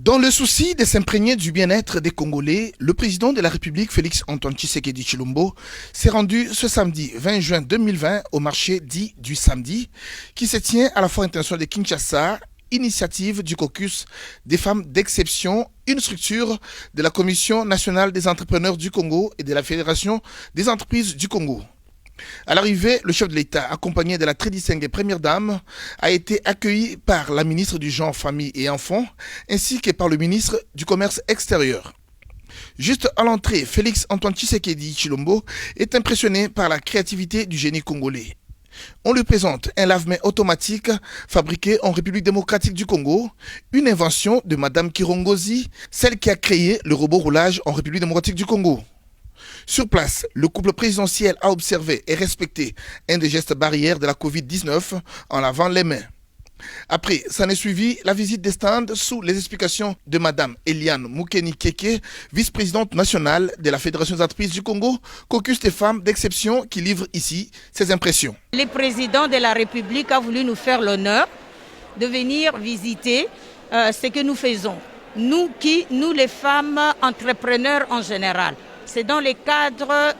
Dans le souci de s'imprégner du bien-être des Congolais, le président de la République, Félix-Antoine Tshisekedi Tshilombo, s'est rendu ce samedi 20 juin 2020 au marché dit du samedi, qui se tient à la Foire internationale de Kinshasa, initiative du caucus des femmes d'exception, une structure de la Commission nationale des entrepreneurs du Congo et de la Fédération des entreprises du Congo. À l'arrivée, le chef de l'État, accompagné de la très distinguée première dame, a été accueilli par la ministre du Genre, Famille et Enfants, ainsi que par le ministre du Commerce extérieur. Juste à l'entrée, Félix-Antoine Tshisekedi Tshilombo est impressionné par la créativité du génie congolais. On lui présente un lave-mains automatique fabriqué en République démocratique du Congo, une invention de Madame Kirongozi, celle qui a créé le robot roulage en République démocratique du Congo. Sur place, le couple présidentiel a observé et respecté un des gestes barrières de la Covid-19 en lavant les mains. Après, s'en est suivi la visite des stands sous les explications de Mme Eliane Moukeni Keke, vice-présidente nationale de la Fédération des entreprises du Congo, caucus des femmes d'exception qui livre ici ses impressions. Le président de la République a voulu nous faire l'honneur de venir visiter ce que nous faisons. Nous les femmes entrepreneurs en général. C'est dans le cadre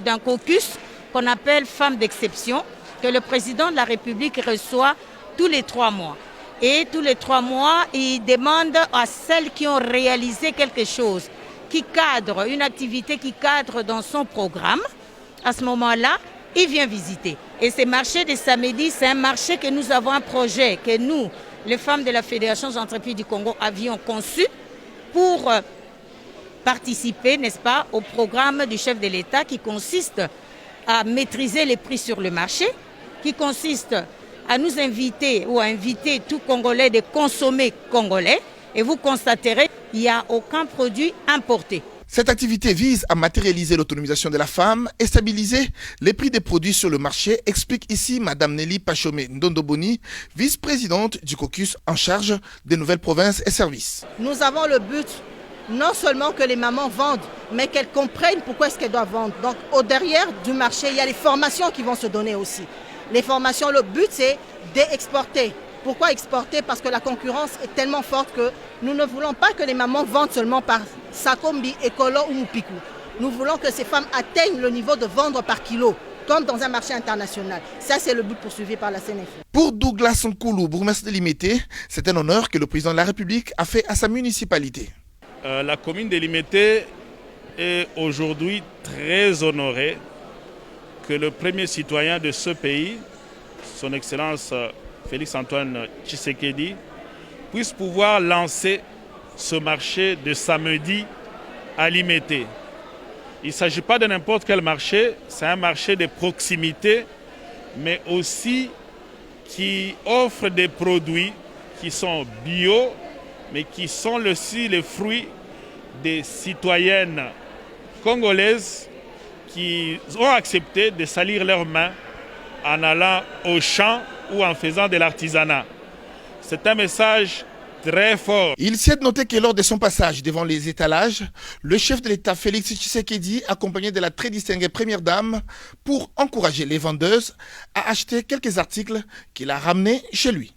d'un caucus qu'on appelle femmes d'exception que le président de la République reçoit tous les 3 mois. Et tous les 3 mois, il demande à celles qui ont réalisé quelque chose, qui cadre, une activité qui cadre dans son programme, à ce moment-là, il vient visiter. Et ce marché de samedi, c'est un marché que nous avons un projet que nous, les femmes de la Fédération des entreprises du Congo, avions conçu pour participer, n'est-ce pas, au programme du chef de l'État qui consiste à maîtriser les prix sur le marché, qui consiste à nous inviter ou à inviter tout Congolais de consommer congolais. Et vous constaterez qu'il n'y a aucun produit importé. Cette activité vise à matérialiser l'autonomisation de la femme et stabiliser les prix des produits sur le marché, explique ici Mme Nelly Pachomé Ndondoboni, vice-présidente du caucus en charge des nouvelles provinces et services. Nous avons le but non seulement que les mamans vendent, mais qu'elles comprennent pourquoi est-ce qu'elles doivent vendre. Donc au derrière du marché, il y a les formations qui vont se donner aussi. Les formations, le but c'est d'exporter. Pourquoi exporter? Parce que la concurrence est tellement forte que nous ne voulons pas que les mamans vendent seulement par Sakombi, Ekolo ou Mupiku. Nous voulons que ces femmes atteignent le niveau de vendre par kilo, comme dans un marché international. Ça, c'est le but poursuivi par la CNF. Pour Douglas Nkoulou, bourgmestre de Limité, c'est un honneur que le président de la République a fait à sa municipalité. La commune de Limité est aujourd'hui très honorée que le premier citoyen de ce pays, son Excellence Félix-Antoine Tshisekedi, puisse pouvoir lancer ce marché de samedi à Limité. Il ne s'agit pas de n'importe quel marché, c'est un marché de proximité, mais aussi qui offre des produits qui sont bio, mais qui sont aussi les fruits des citoyennes congolaises qui ont accepté de salir leurs mains en allant au champ ou en faisant de l'artisanat. C'est un message très fort. Il s'y est noté que lors de son passage devant les étalages, le chef de l'État Félix Tshisekedi, accompagné de la très distinguée première dame, pour encourager les vendeuses à acheter quelques articles qu'il a ramenés chez lui.